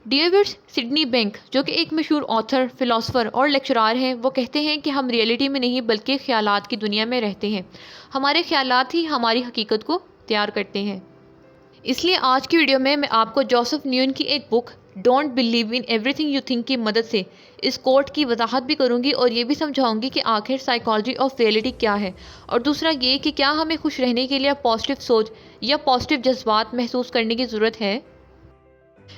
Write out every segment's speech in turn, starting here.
David Sydney bank جو کہ ایک مشہور آتھر، فلاسفر اور لیکچرار ہیں، وہ کہتے ہیں کہ ہم ریئلٹی میں نہیں بلکہ خیالات کی دنیا میں رہتے ہیں۔ ہمارے خیالات ہی ہماری حقیقت کو تیار کرتے ہیں۔ اس لیے آج کی ویڈیو میں آپ کو جوزف نیون کی ایک بک ڈونٹ بلیو ان ایوری تھنگ یو تھنک کی مدد سے اس کوٹ کی وضاحت بھی کروں گی اور یہ بھی سمجھاؤں گی کہ آخر سائیکالوجی آف ریئلٹی کیا ہے، اور دوسرا یہ کہ کیا ہمیں خوش رہنے کے لیے پازیٹیو سوچ یا پازیٹیو جذبات محسوس کرنے کی ضرورت ہے۔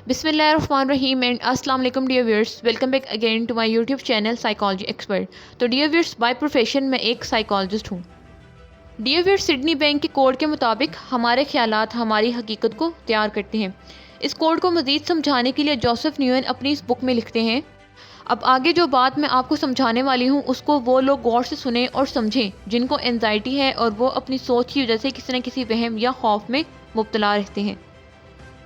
بسم اللہ الرحمن الرحیم اینڈ السلام علیکم dear viewers, welcome back again to my YouTube channel psychology expert. تو ڈیئر ویئرس، بائی پروفیشن میں ایک سائیکالوجسٹ ہوں۔ ڈیئر ویئرس، سڈنی بینک کے کوڈ کے مطابق ہمارے خیالات ہماری حقیقت کو تیار کرتے ہیں۔ اس کوڈ کو مزید سمجھانے کے لیے جوزف نیون اپنی اس بک میں لکھتے ہیں، اب آگے جو بات میں آپ کو سمجھانے والی ہوں اس کو وہ لوگ غور سے سنیں اور سمجھیں جن کو اینزائٹی ہے اور وہ اپنی سوچ کی وجہ سے کسی نہ کسی وہم یا خوف میں مبتلا رہتے ہیں۔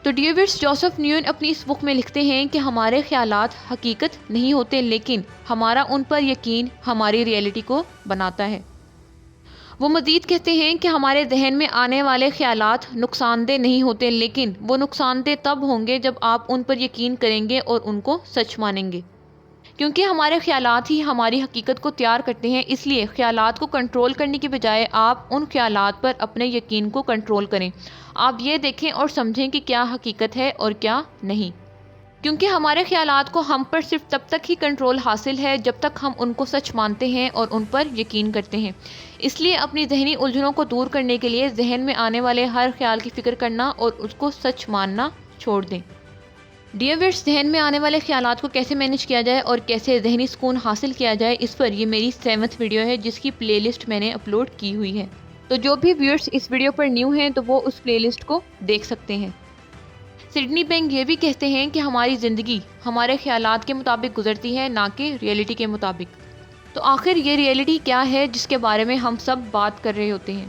تو ڈیئر ویئرس، جوزف نیون اپنی اس بک میں لکھتے ہیں کہ ہمارے خیالات حقیقت نہیں ہوتے، لیکن ہمارا ان پر یقین ہماری ریئلٹی کو بناتا ہے۔ وہ مزید کہتے ہیں کہ ہمارے ذہن میں آنے والے خیالات نقصان دہ نہیں ہوتے، لیکن وہ نقصان دہ تب ہوں گے جب آپ ان پر یقین کریں گے اور ان کو سچ مانیں گے۔ کیونکہ ہمارے خیالات ہی ہماری حقیقت کو تیار کرتے ہیں، اس لیے خیالات کو کنٹرول کرنے کی بجائے آپ ان خیالات پر اپنے یقین کو کنٹرول کریں۔ آپ یہ دیکھیں اور سمجھیں کہ کیا حقیقت ہے اور کیا نہیں۔ کیونکہ ہمارے خیالات کو ہم پر صرف تب تک ہی کنٹرول حاصل ہے جب تک ہم ان کو سچ مانتے ہیں اور ان پر یقین کرتے ہیں۔ اس لیے اپنی ذہنی الجھنوں کو دور کرنے کے لیے ذہن میں آنے والے ہر خیال کی فکر کرنا اور اس کو سچ ماننا چھوڑ دیں۔ ڈیئر ویئرس، ذہن میں آنے والے خیالات کو کیسے مینیج کیا جائے اور کیسے ذہنی سکون حاصل کیا جائے، اس پر یہ میری 7ویں ویڈیو ہے جس کی پلے لسٹ میں نے اپلوڈ کی ہوئی ہے۔ تو جو بھی ویئرس اس ویڈیو پر نیو ہیں تو وہ اس پلے لسٹ کو دیکھ سکتے ہیں۔ سڈنی بینک یہ بھی کہتے ہیں کہ ہماری زندگی ہمارے خیالات کے مطابق گزرتی ہے، نہ کہ ریئلٹی کے مطابق۔ تو آخر یہ ریئلٹی کیا ہے جس کے بارے میں ہم سب بات کر رہے ہوتے ہیں؟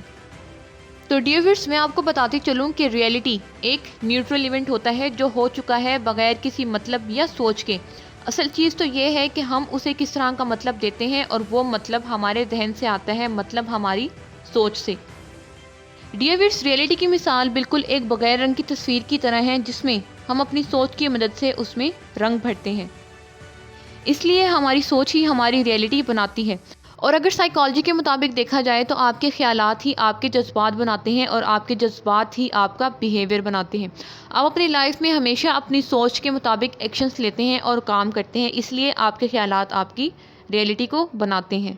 تو ڈیئر ویئرس، میں آپ کو بتاتی چلوں کہ ریئلٹی ایک نیوٹرل ایونٹ ہوتا ہے جو ہو چکا ہے بغیر کسی مطلب یا سوچ کے۔ اصل چیز تو یہ ہے کہ ہم اسے کس طرح کا مطلب دیتے ہیں، اور وہ مطلب ہمارے ذہن سے آتا ہے، مطلب ہماری سوچ سے۔ ڈیئر ویئرس، ریئلٹی کی مثال بالکل ایک بغیر رنگ کی تصویر کی طرح ہے جس میں ہم اپنی سوچ کی مدد سے اس میں رنگ بھرتے ہیں۔ اس لیے ہماری سوچ ہی ہماری ریئلٹی بناتی ہے، اور اگر سائیکالوجی کے مطابق دیکھا جائے تو آپ کے خیالات ہی آپ کے جذبات بناتے ہیں اور آپ کے جذبات ہی آپ کا بیہیویئر بناتے ہیں۔ آپ اپنی لائف میں ہمیشہ اپنی سوچ کے مطابق ایکشنز لیتے ہیں اور کام کرتے ہیں، اس لیے آپ کے خیالات آپ کی ریئلٹی کو بناتے ہیں۔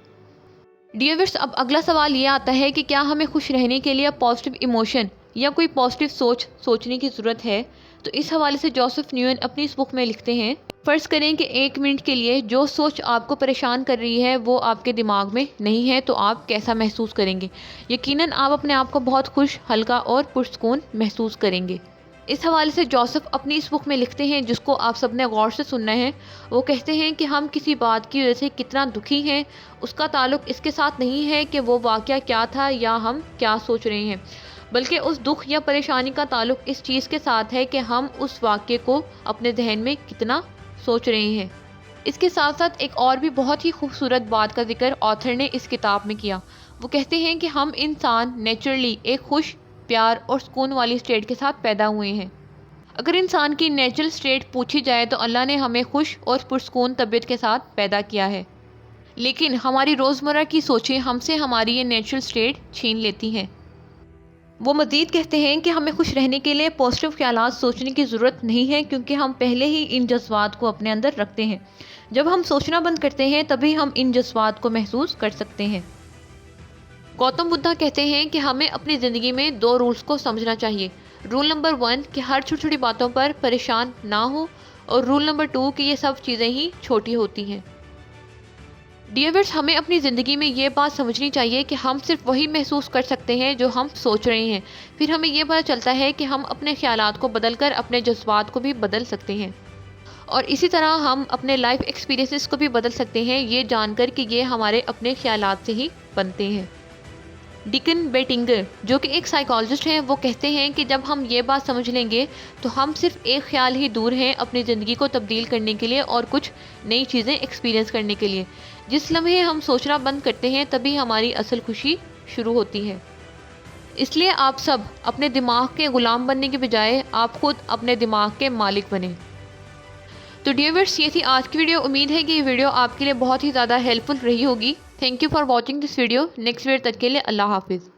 ڈیئر ویئرس، اب اگلا سوال یہ آتا ہے کہ کیا ہمیں خوش رہنے کے لیے پازیٹیو ایموشن یا کوئی پازیٹیو سوچنے کی ضرورت ہے؟ تو اس حوالے سے جوزف نیون اپنی اس بک میں لکھتے ہیں، فرض کریں کہ 1 منٹ کے لیے جو سوچ آپ کو پریشان کر رہی ہے وہ آپ کے دماغ میں نہیں ہے، تو آپ کیسا محسوس کریں گے؟ یقیناً آپ اپنے آپ کو بہت خوش، ہلکا اور پرسکون محسوس کریں گے۔ اس حوالے سے جوزف اپنی اس بک میں لکھتے ہیں، جس کو آپ سب نے غور سے سننا ہے۔ وہ کہتے ہیں کہ ہم کسی بات کی وجہ سے کتنا دکھی ہیں اس کا تعلق اس کے ساتھ نہیں ہے کہ وہ واقعہ کیا تھا یا ہم کیا سوچ رہے ہیں، بلکہ اس دکھ یا پریشانی کا تعلق اس چیز کے ساتھ ہے کہ ہم اس واقعے کو اپنے ذہن میں کتنا سوچ رہے ہیں۔ اس کے ساتھ ساتھ ایک اور بھی بہت ہی خوبصورت بات کا ذکر آتھر نے اس کتاب میں کیا۔ وہ کہتے ہیں کہ ہم انسان نیچرلی ایک خوش، پیار اور سکون والی اسٹیٹ کے ساتھ پیدا ہوئے ہیں۔ اگر انسان کی نیچرل اسٹیٹ پوچھی جائے تو اللہ نے ہمیں خوش اور پرسکون طبیعت کے ساتھ پیدا کیا ہے، لیکن ہماری روزمرہ کی سوچیں ہم سے ہماری یہ نیچرل اسٹیٹ چھین لیتی ہیں۔ وہ مزید کہتے ہیں کہ ہمیں خوش رہنے کے لیے پازیٹیو خیالات سوچنے کی ضرورت نہیں ہے، کیونکہ ہم پہلے ہی ان جذبات کو اپنے اندر رکھتے ہیں۔ جب ہم سوچنا بند کرتے ہیں تبھی ہم ان جذبات کو محسوس کر سکتے ہیں۔ گوتم بدھا کہتے ہیں کہ ہمیں اپنی زندگی میں 2 رولز کو سمجھنا چاہیے۔ رول نمبر 1 کہ ہر چھوٹی چھوٹی باتوں پر پریشان نہ ہو، اور رول نمبر 2 کہ یہ سب چیزیں ہی چھوٹی ہوتی ہیں۔ ڈیئر ویئرس، ہمیں اپنی زندگی میں یہ بات سمجھنی چاہیے کہ ہم صرف وہی محسوس کر سکتے ہیں جو ہم سوچ رہے ہیں۔ پھر ہمیں یہ پتہ چلتا ہے کہ ہم اپنے خیالات کو بدل کر اپنے جذبات کو بھی بدل سکتے ہیں، اور اسی طرح ہم اپنے لائف ایکسپیرینسز کو بھی بدل سکتے ہیں، یہ جان کر کہ یہ ہمارے اپنے خیالات سے ہی بنتے ہیں۔ ڈکن بیٹنگر جو کہ ایک سائیکالوجسٹ ہیں، وہ کہتے ہیں کہ جب ہم یہ بات سمجھ لیں گے تو ہم صرف ایک خیال ہی دور ہیں اپنی زندگی کو تبدیل کرنے کے لیے اور کچھ نئی چیزیں ایکسپیرینس کرنے کے لیے۔ جس لمحے ہم سوچنا بند کرتے ہیں تبھی ہماری اصل خوشی شروع ہوتی ہے۔ اس لیے آپ سب اپنے دماغ کے غلام بننے کے بجائے آپ خود اپنے دماغ کے مالک بنیں۔ تو ڈیئر ویورز، یہ تھی آج کی ویڈیو. امید ہے کہ یہ ویڈیو آپ کے لیے بہت ہی زیادہ ہیلپ فل رہی ہوگی. Thank you for watching this video. Next video تک کے لیے اللہ حافظ.